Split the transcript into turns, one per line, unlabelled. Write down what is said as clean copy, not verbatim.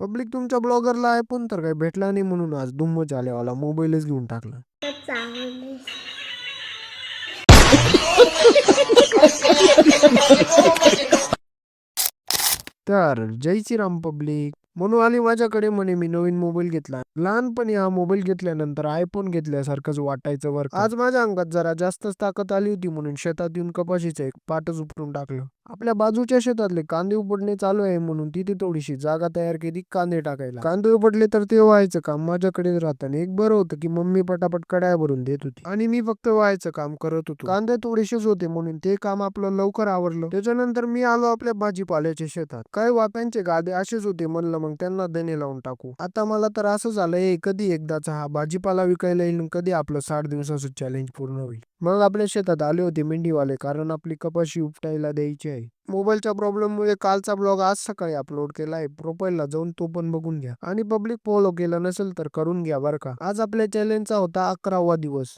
Public तुमच्या ब्लॉगरला iPhone तर काही भेटला नाही म्हणून आज दुम्म झाल्यावाला मोबाईलच घेऊन टाकला. तर जय श्रीराम पब्लिक. म्हणून आली माझ्याकडे म्हणे मी नवीन मोबाईल घेतला. लहानपणी हा मोबाईल घेतल्यानंतर आयफोन घेतल्यासारखंच वाटायचं बरं का. आज माझ्या अंगात जरा जास्तच ताकद आली होती म्हणून शेतात येऊन कपाशीचं एक पाटच उपटून टाकलं. आपल्या बाजूच्या शेतातले कांदे उपटणे चालू आहे म्हणून तिथे थोडीशी जागा तयार केली कांदे टाकायला. कांदे उपटले तर ते व्हायचं काम माझ्याकडेच राहतं. एक बरं होतं की मम्मी पटापट कड्या भरून देत होती आणि मी फक्त व्हायचं काम करत होतो. कांदे थोडेसेच होते म्हणून ते काम आपलं लवकर आवरलं. त्याच्यानंतर मी आलो आपल्या भाजीपाल्याच्या शेतात. काही वाफ्यांचे गादे असेच होते म्हणलं मग त्यांना दणे लावून टाकू. आता मला तर असं झालंय कधी एकदाचा हा भाजीपाला विकायला येईल कधी आपलं 60 दिवसाचं चॅलेंज पूर्ण होईल. मग आपल्या शेतात आले होते मेंढीवाले कारण आपली कपाशी उपटायला द्यायची आहे. मोबाईलच्या प्रॉब्लेममुळे कालचा ब्लॉग आज सकाळी अपलोड केलाय. प्रोफाईलला जाऊन तो पण बघून घ्या आणि पब्लिक फॉलो केलं नसेल तर करून घ्या बरं का. आज आपल्या चॅलेंजचा होता 11वा दिवस.